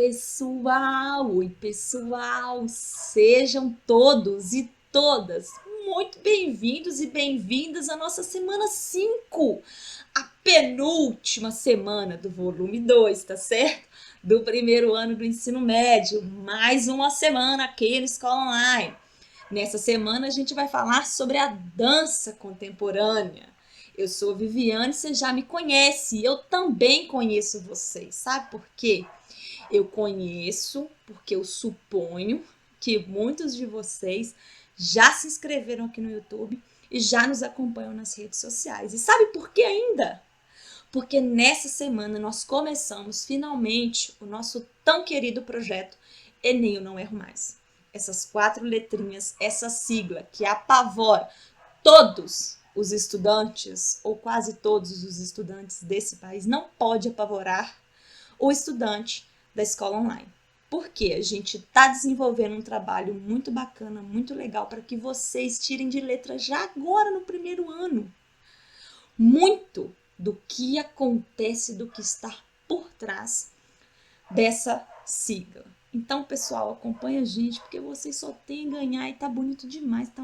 Oi pessoal, sejam todos e todas muito bem-vindos e bem-vindas à nossa semana 5, a penúltima semana do volume 2, tá certo? Do primeiro ano do ensino médio, mais uma semana aqui no Escola Online. Nessa semana a gente vai falar sobre a dança contemporânea. Eu sou Viviane, você já me conhece, eu também conheço vocês, sabe por quê? Eu conheço porque eu suponho que muitos de vocês já se inscreveram aqui no YouTube e já nos acompanham nas redes sociais. E sabe por que ainda? Porque nessa semana nós começamos finalmente o nosso tão querido projeto Enem Eu Não Erro Mais. Essas 4 letrinhas, essa sigla que apavora todos os estudantes, ou quase todos os estudantes desse país, não pode apavorar o estudante da escola online. Porque a gente está desenvolvendo um trabalho muito bacana, muito legal, para que vocês tirem de letra já agora no primeiro ano muito do que acontece, do que está por trás dessa sigla. Então, pessoal, acompanha a gente, porque vocês só tem a ganhar e tá bonito demais, tá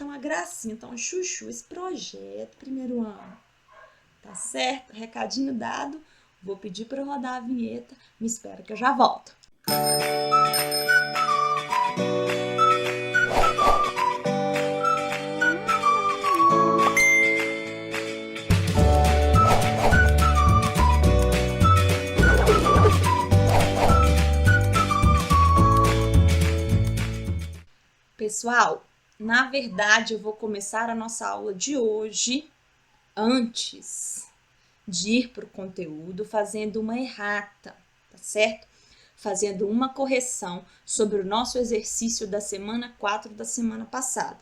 uma gracinha, tá um chuchu esse projeto, primeiro ano. Tá certo? Recadinho dado. Vou pedir para rodar a vinheta. Me espera que eu já volto. Pessoal, na verdade eu vou começar a nossa aula de hoje antes de ir para o conteúdo fazendo uma errata, tá certo? Fazendo uma correção sobre o nosso exercício da semana 4 da semana passada.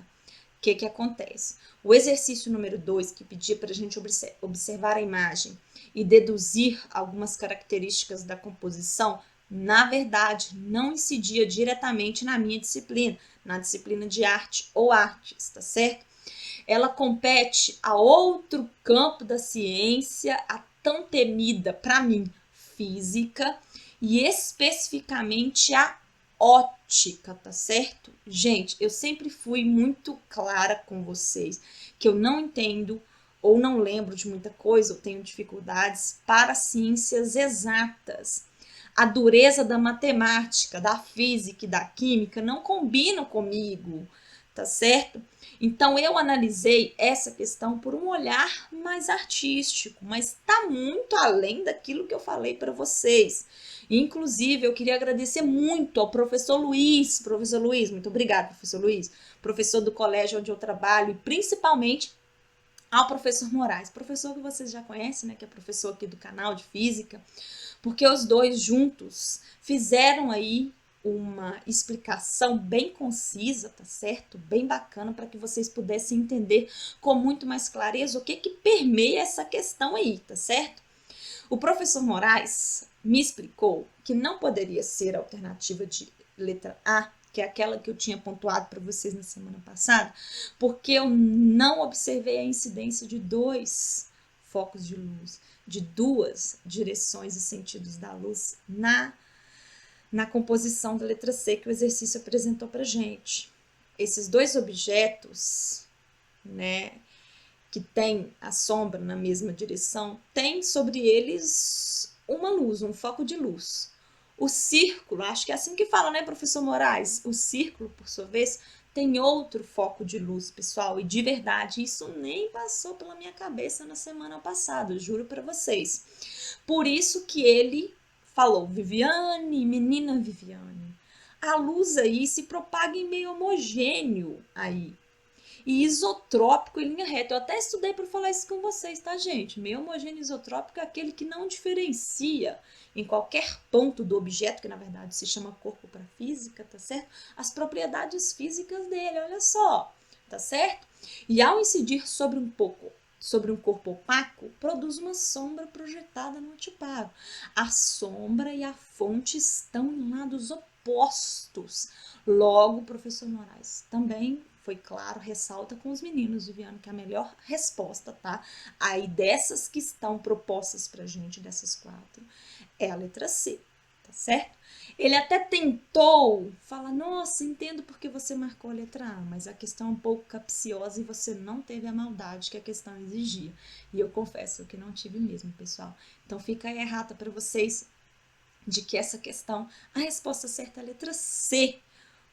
O que acontece? O exercício número 2, que pedia para a gente observar a imagem e deduzir algumas características da composição, na verdade, não incidia diretamente na minha disciplina, na disciplina de arte ou artes, tá certo? Ela compete a outro campo da ciência, a tão temida para mim física, e especificamente a ótica, tá certo? Gente, eu sempre fui muito clara com vocês que eu não entendo ou não lembro de muita coisa, ou tenho dificuldades para ciências exatas. A dureza da matemática, da física e da química não combinam comigo, tá certo? Então eu analisei essa questão por um olhar mais artístico, mas está muito além daquilo que eu falei para vocês. Inclusive, eu queria agradecer muito ao professor Luiz. Professor Luiz, muito obrigada, professor Luiz, professor do colégio onde eu trabalho, e principalmente ao professor Moraes, professor que vocês já conhecem, né, que é professor aqui do canal de física, porque os dois juntos fizeram aí uma explicação bem concisa, tá certo? Bem bacana, para que vocês pudessem entender com muito mais clareza o que permeia essa questão aí, tá certo? O professor Moraes me explicou que não poderia ser a alternativa de letra A, que é aquela que eu tinha pontuado para vocês na semana passada, porque eu não observei a incidência de 2 focos de luz, de 2 direções e sentidos da luz na composição da letra C que o exercício apresentou para gente. Esses 2 objetos, né, que tem a sombra na mesma direção, tem sobre eles uma luz, um foco de luz. O círculo, acho que é assim que fala, né, professor Moraes? O círculo, por sua vez, tem outro foco de luz, pessoal, e de verdade, isso nem passou pela minha cabeça na semana passada, eu juro para vocês. Por isso que ele falou, Viviane, menina Viviane, a luz aí se propaga em meio homogêneo aí, e isotrópico em linha reta. Eu até estudei para falar isso com vocês, tá, gente? Meio homogêneo isotrópico é aquele que não diferencia em qualquer ponto do objeto, que na verdade se chama corpo para física, tá certo? As propriedades físicas dele, olha só, tá certo? E ao incidir sobre um corpo opaco, produz uma sombra projetada no antiparo. A sombra e a fonte estão em lados opostos. Logo, professor Moraes também foi claro, ressalta com os meninos, Viviane, que é a melhor resposta, tá? Aí dessas que estão propostas pra gente, dessas 4, é a letra C, tá certo? Ele até tentou falar, nossa, entendo porque você marcou a letra A, mas a questão é um pouco capciosa e você não teve a maldade que a questão exigia. E eu confesso que não tive mesmo, pessoal. Então fica aí a errata para vocês de que essa questão, a resposta certa é a letra C,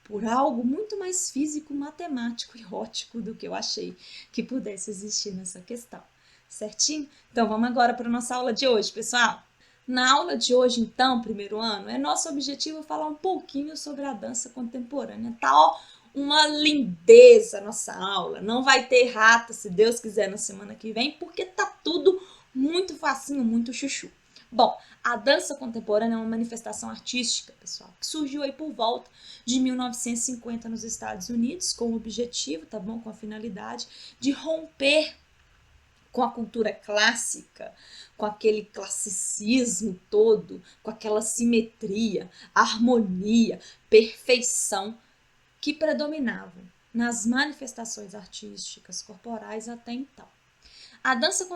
por algo muito mais físico, matemático e ótico do que eu achei que pudesse existir nessa questão. Certinho? Então vamos agora para a nossa aula de hoje, pessoal. Na aula de hoje, então, primeiro ano, é nosso objetivo falar um pouquinho sobre a dança contemporânea. Tá, ó, uma lindeza a nossa aula. Não vai ter rata, se Deus quiser, na semana que vem, porque tá tudo muito facinho, muito chuchu. Bom, a dança contemporânea é uma manifestação artística, pessoal, que surgiu aí por volta de 1950 nos Estados Unidos, com o objetivo, tá bom, com a finalidade de romper com a cultura clássica, com aquele classicismo todo, com aquela simetria, harmonia, perfeição que predominavam nas manifestações artísticas corporais até então. A dança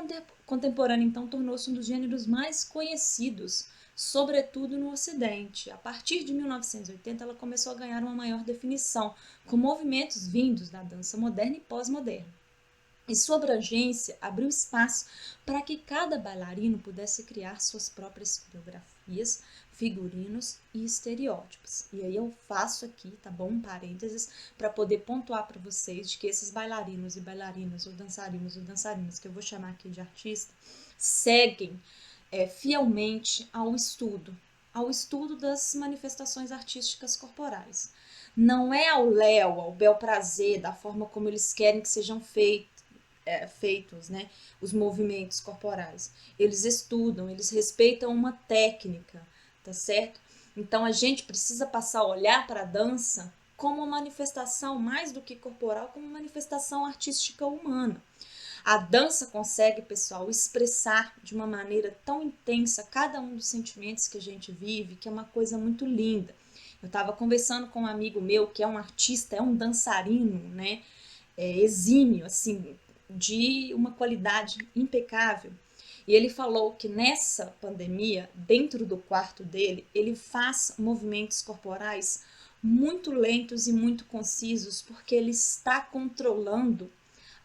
contemporânea, então, tornou-se um dos gêneros mais conhecidos, sobretudo no Ocidente. A partir de 1980, ela começou a ganhar uma maior definição, com movimentos vindos da dança moderna e pós-moderna. E sua abrangência abriu espaço para que cada bailarino pudesse criar suas próprias coreografias, figurinos e estereótipos. E aí eu faço aqui, tá bom, um parênteses, para poder pontuar para vocês de que esses bailarinos e bailarinas, ou dançarinas, que eu vou chamar aqui de artista, seguem fielmente ao estudo das manifestações artísticas corporais. Não é ao léu, ao bel prazer, da forma como eles querem que sejam feitos, né, os movimentos corporais. Eles estudam, eles respeitam uma técnica, tá certo? Então a gente precisa passar a olhar para a dança como uma manifestação mais do que corporal, como uma manifestação artística humana. A dança consegue, pessoal, expressar de uma maneira tão intensa cada um dos sentimentos que a gente vive, que é uma coisa muito linda. Eu estava conversando com um amigo meu que é um artista, é um dançarino, né? Exímio, assim, de uma qualidade impecável. E ele falou que nessa pandemia, dentro do quarto dele, ele faz movimentos corporais muito lentos e muito concisos, porque ele está controlando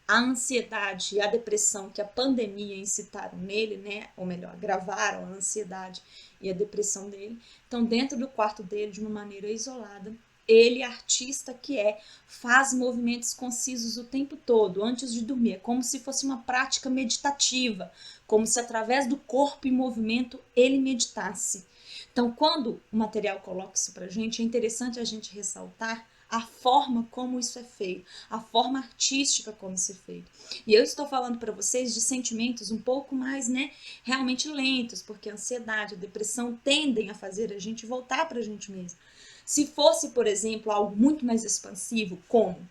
a ansiedade e a depressão que a pandemia incitaram nele, né? Ou melhor, agravaram a ansiedade e a depressão dele. Então, dentro do quarto dele, de uma maneira isolada, ele, artista que é, faz movimentos concisos o tempo todo, antes de dormir. É como se fosse uma prática meditativa, como se através do corpo em movimento ele meditasse. Então, quando o material coloca isso pra gente, é interessante a gente ressaltar a forma como isso é feito, a forma artística como isso é feito. E eu estou falando para vocês de sentimentos um pouco mais, né, realmente lentos, porque a ansiedade, a depressão tendem a fazer a gente voltar para a gente mesmo. Se fosse, por exemplo, algo muito mais expansivo, como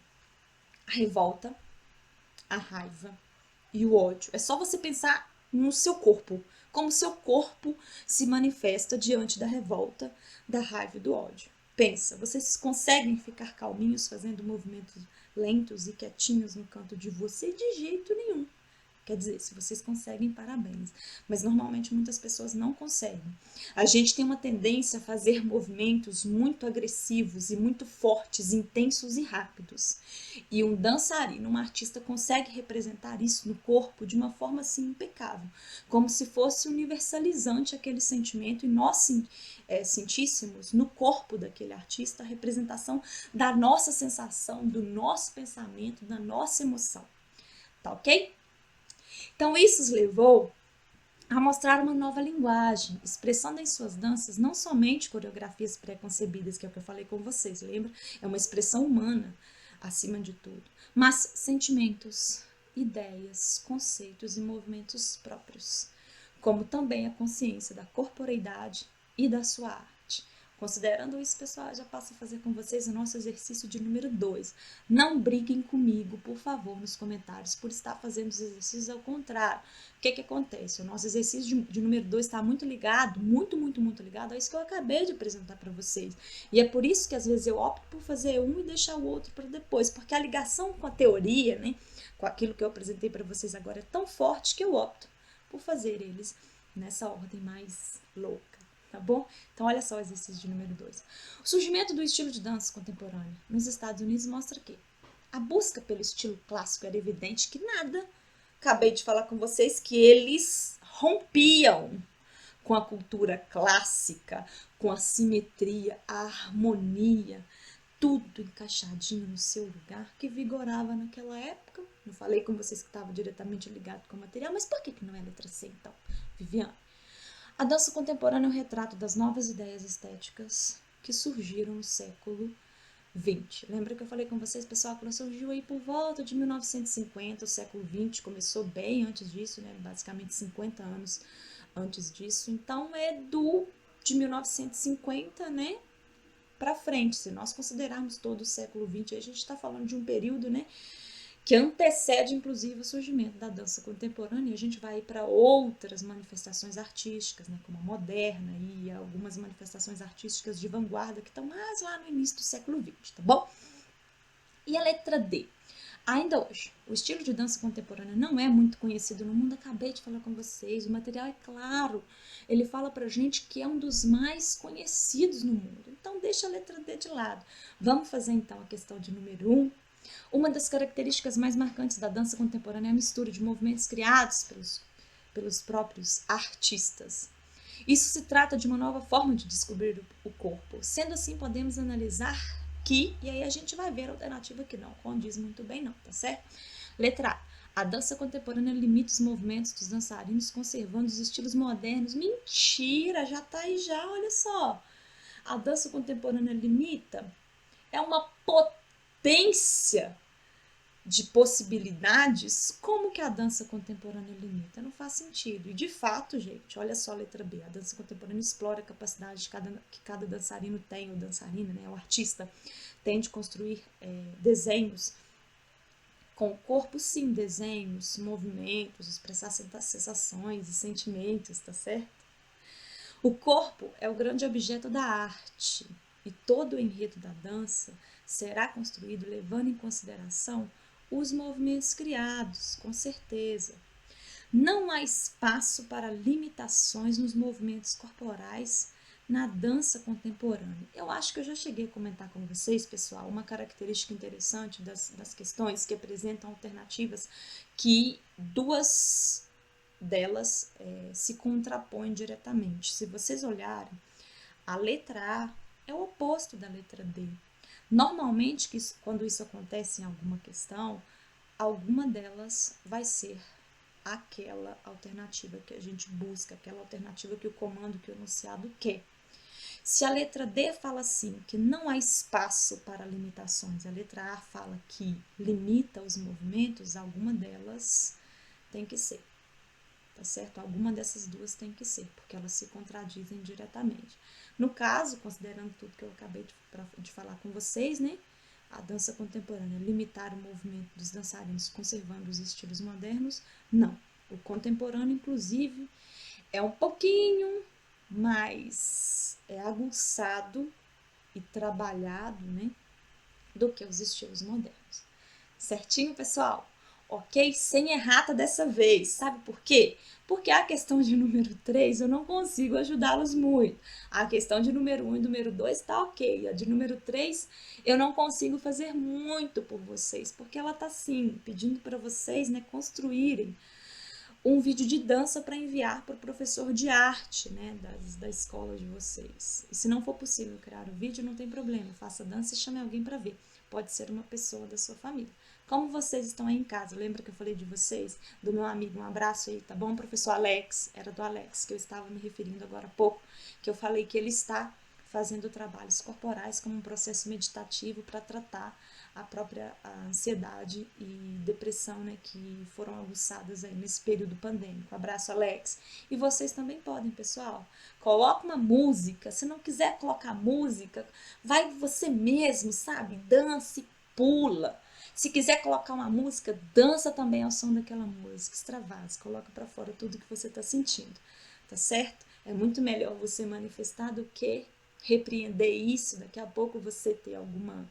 a revolta, a raiva e o ódio, é só você pensar no seu corpo, como seu corpo se manifesta diante da revolta, da raiva e do ódio. Pensa, vocês conseguem ficar calminhos fazendo movimentos lentos e quietinhos no canto de você? De jeito nenhum. Quer dizer, se vocês conseguem, parabéns. Mas normalmente muitas pessoas não conseguem. A gente tem uma tendência a fazer movimentos muito agressivos e muito fortes, intensos e rápidos. E um dançarino, um artista, consegue representar isso no corpo de uma forma assim impecável, como se fosse universalizante aquele sentimento e nós sentíssemos no corpo daquele artista a representação da nossa sensação, do nosso pensamento, da nossa emoção. Tá ok? Então, isso os levou a mostrar uma nova linguagem, expressando em suas danças não somente coreografias pré-concebidas, que é o que eu falei com vocês, lembra? É uma expressão humana, acima de tudo, mas sentimentos, ideias, conceitos e movimentos próprios, como também a consciência da corporeidade e da sua arte. Considerando isso, pessoal, já passo a fazer com vocês o nosso exercício de número 2. Não briguem comigo, por favor, nos comentários, por estar fazendo os exercícios ao contrário. O que acontece? O nosso exercício de número 2 está muito ligado, muito ligado a isso que eu acabei de apresentar para vocês. E é por isso que às vezes eu opto por fazer um e deixar o outro para depois, porque a ligação com a teoria, né, com aquilo que eu apresentei para vocês agora é tão forte que eu opto por fazer eles nessa ordem mais louca. tá bom? Então, olha só o exercício de número 2. O surgimento do estilo de dança contemporâneo nos Estados Unidos mostra que a busca pelo estilo clássico era evidente que nada. Acabei de falar com vocês que eles rompiam com a cultura clássica, com a simetria, a harmonia, tudo encaixadinho no seu lugar, que vigorava naquela época. Não falei com vocês que estava diretamente ligado com o material, mas por que não é letra C, então, Viviane? A dança contemporânea é um retrato das novas ideias estéticas que surgiram no século XX. Lembra que eu falei com vocês, pessoal, que ela surgiu aí por volta de 1950, o século XX começou bem antes disso, né? Basicamente 50 anos antes disso. Então é de 1950, né, para frente. Se nós considerarmos todo o século XX, a gente está falando de um período, né, que antecede, inclusive, o surgimento da dança contemporânea. E a gente vai para outras manifestações artísticas, né, como a moderna e algumas manifestações artísticas de vanguarda que estão mais lá no início do século XX, tá bom? E a letra D. Ainda hoje, o estilo de dança contemporânea não é muito conhecido no mundo. Acabei de falar com vocês, o material é claro. Ele fala pra gente que é um dos mais conhecidos no mundo. Então, deixa a letra D de lado. Vamos fazer, então, a questão de número 1. Uma das características mais marcantes da dança contemporânea é a mistura de movimentos criados pelos próprios artistas. Isso se trata de uma nova forma de descobrir o corpo. Sendo assim, podemos analisar que, e aí a gente vai ver a alternativa que não condiz muito bem não, tá certo? Letra A. A dança contemporânea limita os movimentos dos dançarinos, conservando os estilos modernos. Mentira, já tá aí já, olha só. A dança contemporânea limita é uma potência de possibilidades. Como que a dança contemporânea limita? Não faz sentido. E de fato, gente, olha só a letra B. A dança contemporânea explora a capacidade que cada dançarino tem, ou dançarina, né, o artista, tem de construir desenhos com o corpo, sim, desenhos, movimentos, expressar sensações e sentimentos, tá certo? O corpo é o grande objeto da arte e todo o enredo da dança será construído levando em consideração os movimentos criados, com certeza. Não há espaço para limitações nos movimentos corporais na dança contemporânea. Eu acho que eu já cheguei a comentar com vocês, pessoal, uma característica interessante das questões que apresentam alternativas, que duas delas se contrapõem diretamente. Se vocês olharem, a letra A é o oposto da letra D. Normalmente, quando isso acontece em alguma questão, alguma delas vai ser aquela alternativa que a gente busca, aquela alternativa que o comando, que o enunciado quer. Se a letra D fala assim, que não há espaço para limitações, a letra A fala que limita os movimentos, alguma delas tem que ser, tá certo? Alguma dessas duas tem que ser, porque elas se contradizem diretamente. No caso, considerando tudo que eu acabei de falar com vocês, né? A dança contemporânea limitar o movimento dos dançarinos conservando os estilos modernos? Não. O contemporâneo, inclusive, é um pouquinho mais aguçado e trabalhado, né, do que os estilos modernos. Certinho, pessoal? Ok? Sem errata dessa vez. Sabe por quê? Porque a questão de número 3 eu não consigo ajudá-los muito. A questão de número 1 e número 2 tá ok. A de número 3 eu não consigo fazer muito por vocês, porque ela tá assim, pedindo para vocês, né, construírem um vídeo de dança para enviar para o professor de arte, né, da escola de vocês. E se não for possível criar o vídeo, não tem problema, faça dança e chame alguém para ver. Pode ser uma pessoa da sua família. Como vocês estão aí em casa, lembra que eu falei de vocês? Do meu amigo, um abraço aí, tá bom? Professor Alex, era do Alex que eu estava me referindo agora há pouco, que eu falei que ele está fazendo trabalhos corporais como um processo meditativo para tratar a própria ansiedade e depressão, né, que foram aguçadas aí nesse período pandêmico. Abraço, Alex. E vocês também podem, pessoal. Coloca uma música. Se não quiser colocar música, vai você mesmo, sabe? Dança e pula. Se quiser colocar uma música, dança também ao som daquela música. Extravasa, coloca para fora tudo que você está sentindo, tá certo? É muito melhor você manifestar do que repreender isso. Daqui a pouco você ter alguma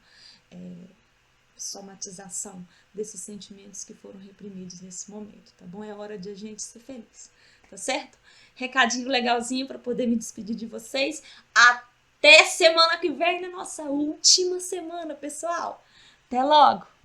somatização desses sentimentos que foram reprimidos nesse momento, tá bom? É hora de a gente ser feliz, tá certo? recadinho legalzinho para poder me despedir de vocês. Até semana que vem, na nossa última semana, pessoal. Até logo!